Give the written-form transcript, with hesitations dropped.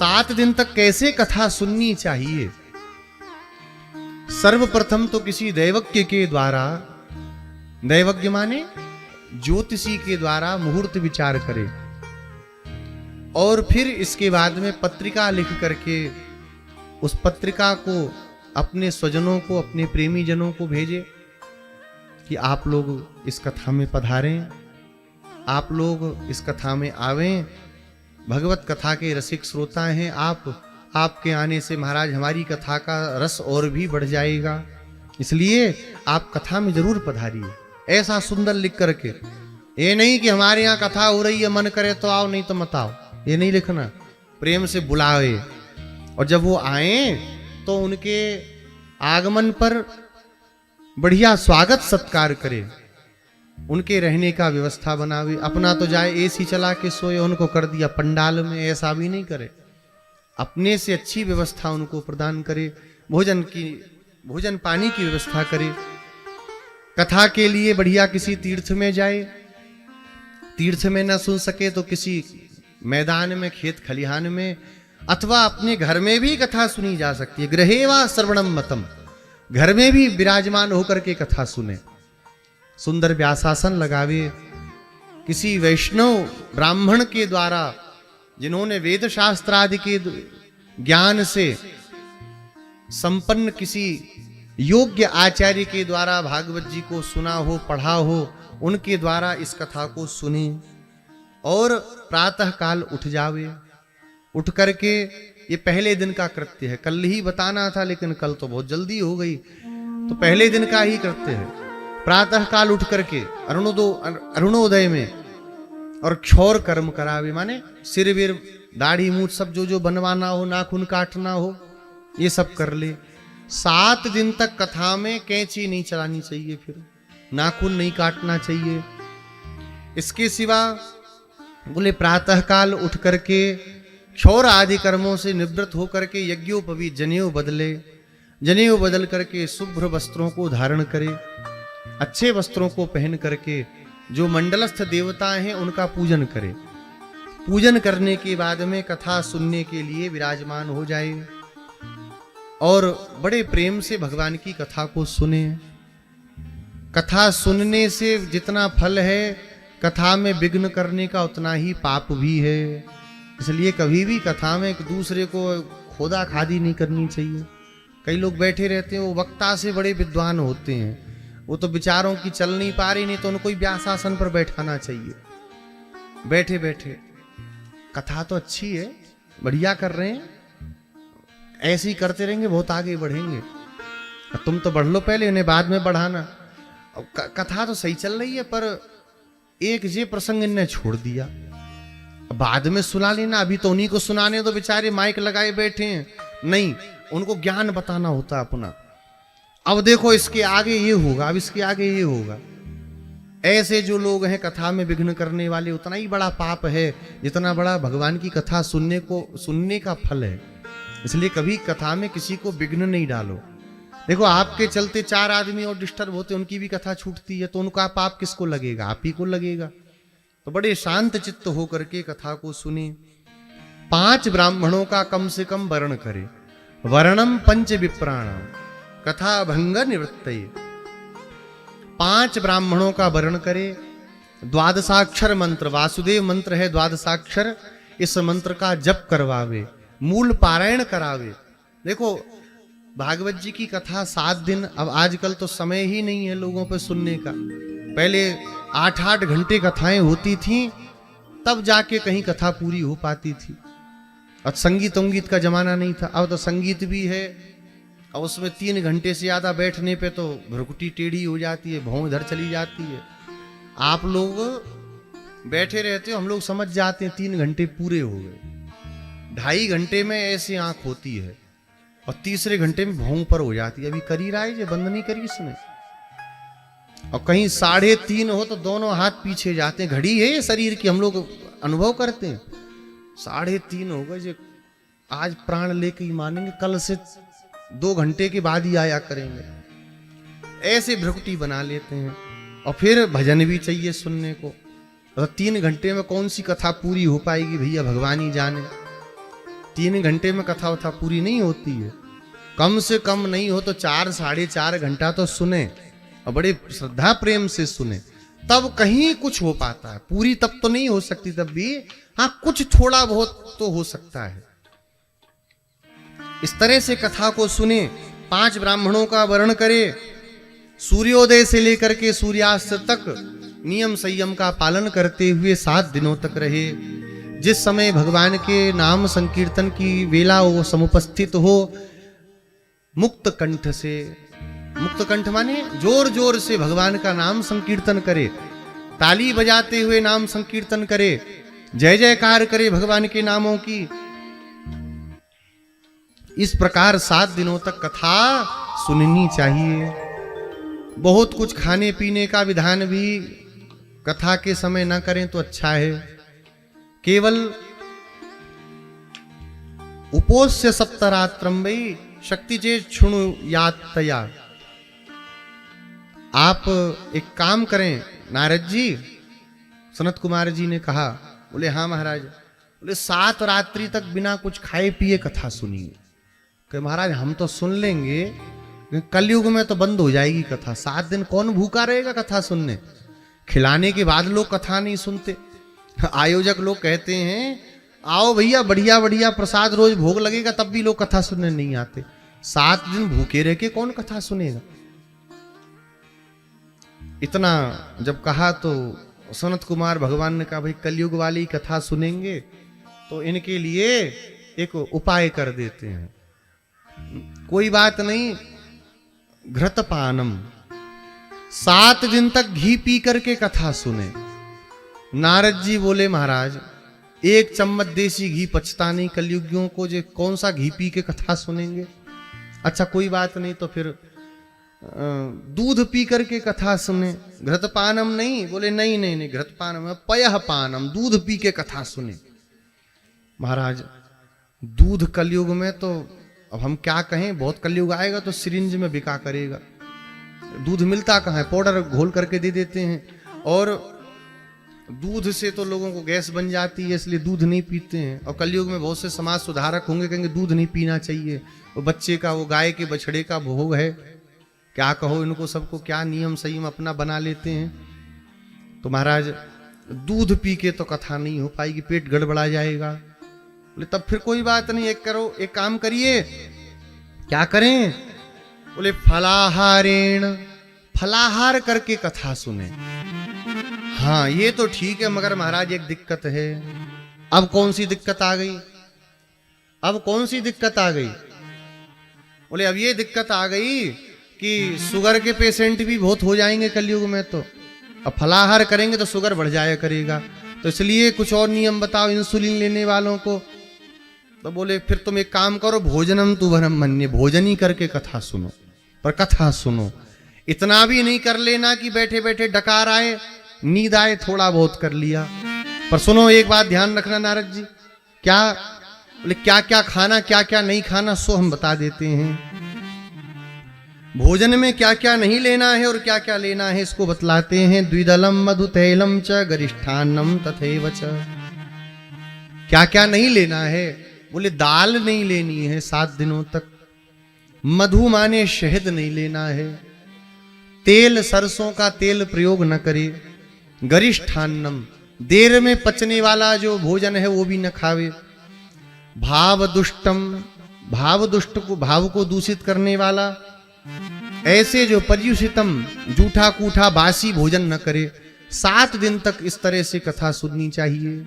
7 दिन तक कैसे कथा सुननी चाहिए। सर्वप्रथम तो किसी दैवज्ञ के द्वारा, दैवज्ञ माने ज्योतिषी के द्वारा मुहूर्त विचार करे और फिर इसके बाद में पत्रिका लिख करके उस पत्रिका को अपने स्वजनों को, अपने प्रेमी जनों को भेजे कि आप लोग इस कथा में पधारें, आप लोग इस कथा में आवें, भगवत कथा के रसिक श्रोता हैं आप, आपके आने से महाराज हमारी कथा का रस और भी बढ़ जाएगा, इसलिए आप कथा में जरूर पधारिए। ऐसा सुंदर लिख करके, ये नहीं कि हमारे यहाँ कथा हो रही है मन करे तो आओ नहीं तो मत आओ, ये नहीं लिखना। प्रेम से बुलावे और जब वो आए तो उनके आगमन पर बढ़िया स्वागत सत्कार करे, उनके रहने का व्यवस्था बनावे। अपना तो जाए एसी चला के सोए, उनको कर दिया पंडाल में, ऐसा भी नहीं करे। अपने से अच्छी व्यवस्था उनको प्रदान करे, भोजन पानी की व्यवस्था करे। कथा के लिए बढ़िया किसी तीर्थ में जाए, तीर्थ में ना सुन सके तो किसी मैदान में, खेत खलिहान में, अथवा अपने घर में भी कथा सुनी जा सकती है। गृहेवा श्रवणम मतम, घर में भी विराजमान होकर के कथा सुने। सुंदर व्यासासन लगावे, किसी वैष्णव ब्राह्मण के द्वारा जिन्होंने वेद शास्त्र आदि के ज्ञान से संपन्न किसी योग्य आचार्य के द्वारा भागवत जी को सुना हो, पढ़ा हो, उनके द्वारा इस कथा को सुने और प्रातः काल उठ जावे। उठ करके, ये पहले दिन का कृत्य है, कल ही बताना था लेकिन कल तो बहुत जल्दी हो गई, तो पहले दिन का ही कृत्य है। प्रातः काल उठ करके अरुणोदय में और क्षौर कर्म करावे, माने सिर विर दाढ़ी मूछ सब जो बनवाना हो, नाखून काटना हो, ये सब कर ले। 7 दिन तक कथा में कैंची नहीं चलानी चाहिए, फिर नाखून नहीं काटना चाहिए। इसके सिवा बोले प्रातः काल उठ करके क्षौर आदि कर्मों से निवृत्त होकर के यज्ञोपवीत जनेऊ बदले, जनेऊ बदल करके शुभ्र वस्त्रों को धारण करे, अच्छे वस्त्रों को पहन करके जो मंडलस्थ देवता हैं उनका पूजन करे। पूजन करने के बाद में कथा सुनने के लिए विराजमान हो जाए और बड़े प्रेम से भगवान की कथा को सुने। कथा सुनने से जितना फल है, कथा में विघ्न करने का उतना ही पाप भी है। इसलिए कभी भी कथा में एक दूसरे को खोदा खादी नहीं करनी चाहिए। कई लोग बैठे रहते हैं, वो वक्ता से बड़े विद्वान होते हैं, वो तो विचारों की चल नहीं पा रही, नहीं तो उनको व्यासासन पर बैठाना चाहिए। बैठे बैठे कथा तो अच्छी है, बढ़िया कर रहे हैं, ऐसे ही करते रहेंगे बहुत आगे बढ़ेंगे। तुम तो बढ़ लो पहले, उन्हें बाद में बढ़ाना। कथा तो सही चल रही है पर एक ये प्रसंग इनने छोड़ दिया, बाद में सुना लेना, अभी तो उन्हीं को सुनाने तो बेचारे माइक लगाए बैठे हैं। नहीं, उनको ज्ञान बताना होता अपना। अब देखो इसके आगे ये होगा, अब इसके आगे ये होगा। ऐसे जो लोग हैं कथा में विघ्न करने वाले, उतना ही बड़ा पाप है जितना बड़ा भगवान की कथा सुनने का फल है। इसलिए कभी कथा में किसी को विघ्न नहीं डालो। देखो आपके चलते 4 आदमी और डिस्टर्ब होते, उनकी भी कथा छूटती है, तो उनका पाप किसको लगेगा? आप ही को लगेगा। तो बड़े शांत चित्त होकर के कथा को सुने। 5 ब्राह्मणों का कम से कम वर्ण करे। वर्णम 5 विप्राणाम कथा भंग निवृत्तये। 5 ब्राह्मणों का वर्ण करे। 12 मंत्र, वासुदेव मंत्र है 12, इस मंत्र का जप करवावे, मूल पारायण करावे। देखो भागवत जी की कथा 7 दिन, अब आजकल तो समय ही नहीं है लोगों पे सुनने का। पहले 8-8 घंटे कथाएं होती थीं, तब जाके कहीं कथा पूरी हो पाती थी। और संगीत का जमाना नहीं था। अब तो संगीत भी है और उसमें 3 घंटे से ज्यादा बैठने पे तो भ्रुकुटी टेढ़ी हो जाती है, भौं इधर चली जाती है। आप लोग बैठे रहते हो, हम लोग समझ जाते हैं 3 घंटे पूरे हो गए। 2.5 घंटे में ऐसी आंख होती है और तीसरे घंटे में भौं पर हो जाती है। अभी करी रहा है, बंद नहीं करी इसने। और कहीं 3:30 हो तो दोनों हाथ पीछे जाते हैं। घड़ी है ये शरीर की, हम लोग अनुभव करते हैं। 3:30 हो गए जो आज प्राण लेके ही मानेंगे, कल से 2 घंटे के बाद ही आया करेंगे। ऐसे भ्रुकुटी बना लेते हैं। और फिर भजन भी चाहिए सुनने को। और 3 घंटे में कौन सी कथा पूरी हो पाएगी भैया, भगवान ही जाने। 3 घंटे में कथा वथा पूरी नहीं होती है। कम से कम नहीं हो तो 4 साढ़े 4 घंटा तो सुने और बड़े श्रद्धा प्रेम से सुने, तब कहीं कुछ हो पाता है। पूरी तब तो नहीं हो सकती, तब भी हाँ कुछ थोड़ा बहुत तो हो सकता है। इस तरह से कथा को सुने, 5 ब्राह्मणों का वर्ण करे, सूर्योदय से लेकर के सूर्यास्त तक नियम संयम का पालन करते हुए 7 दिनों तक रहे। जिस समय भगवान के नाम संकीर्तन की वेला वो समुपस्थित हो, मुक्त कंठ से, मुक्त कंठ माने जोर जोर से भगवान का नाम संकीर्तन करे, ताली बजाते हुए नाम संकीर्तन करे, जय जयकार करे भगवान के नामों की। इस प्रकार 7 दिनों तक कथा सुननी चाहिए। बहुत कुछ खाने पीने का विधान भी कथा के समय ना करें तो अच्छा है। केवल उपोष्य सप्तरात्रम वै शक्ति चेत क्षुणु यातया। आप एक काम करें नारद जी, सनत कुमार जी ने कहा, बोले हाँ महाराज। बोले 7 रात्रि तक बिना कुछ खाए पिए कथा सुनिए। कि महाराज हम तो सुन लेंगे, कलयुग में तो बंद हो जाएगी कथा। 7 दिन कौन भूखा रहेगा कथा सुनने? खिलाने के बाद लोग कथा नहीं सुनते। आयोजक लोग कहते हैं आओ भैया बढ़िया बढ़िया प्रसाद रोज भोग लगेगा, तब भी लोग कथा सुनने नहीं आते। 7 दिन भूखे रह के कौन कथा सुनेगा? इतना जब कहा तो सनत कुमार भगवान ने कहा भाई कलयुग वाली कथा सुनेंगे तो इनके लिए एक उपाय कर देते हैं। कोई बात नहीं, घृतपानम, 7 दिन तक घी पी करके कथा सुने। नारद जी बोले महाराज 1 चम्मच देसी घी पचता नहीं कलयुगियों को, जो कौन सा घी पी के कथा सुनेंगे। अच्छा कोई बात नहीं, तो फिर दूध पी करके कथा सुने। घृतपानम नहीं, बोले नहीं नहीं नहीं, घृतपानम पयः पानम, दूध पी के कथा सुने। महाराज दूध कलयुग में तो अब हम क्या कहें, बहुत कलयुग आएगा तो सिरिंज में बिका करेगा। दूध मिलता कहाँ है, पाउडर घोल करके दे देते हैं। और दूध से तो लोगों को गैस बन जाती है, इसलिए दूध नहीं पीते हैं। और कलयुग में बहुत से समाज सुधारक होंगे, कहेंगे दूध नहीं पीना चाहिए, वो बच्चे का, वो गाय के बछड़े का भोग है। क्या कहो इनको सबको, क्या नियम संयम अपना बना लेते हैं। तो महाराज दूध पी के तो कथा नहीं हो पाएगी, पेट गड़बड़ा जाएगा। बोले तब फिर कोई बात नहीं, एक काम करिए। क्या करें? बोले फलाहारेण, फलाहार करके कथा सुने। हाँ ये तो ठीक है, मगर महाराज एक दिक्कत है। अब कौन सी दिक्कत आ गई? अब कौन सी दिक्कत आ गई? बोले अब ये दिक्कत आ गई कि शुगर के पेशेंट भी बहुत हो जाएंगे कलयुग में, तो अब फलाहार करेंगे तो शुगर बढ़ जाया करेगा। तो इसलिए कुछ और नियम बताओ इंसुलिन लेने वालों को। तो बोले फिर तुम एक काम करो, भोजनम तु वरम मन्ये, भोजन ही करके कथा सुनो। पर कथा सुनो, इतना भी नहीं कर लेना कि बैठे बैठे डकार आए, नींद आए, थोड़ा बहुत कर लिया। पर सुनो एक बात ध्यान रखना नारद जी। क्या? बोले क्या क्या खाना क्या क्या नहीं खाना सो हम बता देते हैं। भोजन में क्या क्या नहीं लेना है और क्या क्या लेना है इसको बतलाते हैं। द्विदलम मधु तैलम च गरिष्ठान्नम तथैव च। क्या क्या नहीं लेना है? बोले दाल नहीं लेनी है 7 दिनों तक, मधु माने शहद नहीं लेना है, तेल सरसों का तेल प्रयोग न करे, गरिष्ठान्नम देर में पचने वाला जो भोजन है वो भी न खावे, भाव दुष्टम, भाव दुष्ट को, भाव को दूषित करने वाला, ऐसे जो पर्युषितम जूठा कूठा बासी भोजन न करे। 7 दिन तक इस तरह से कथा सुननी चाहिए।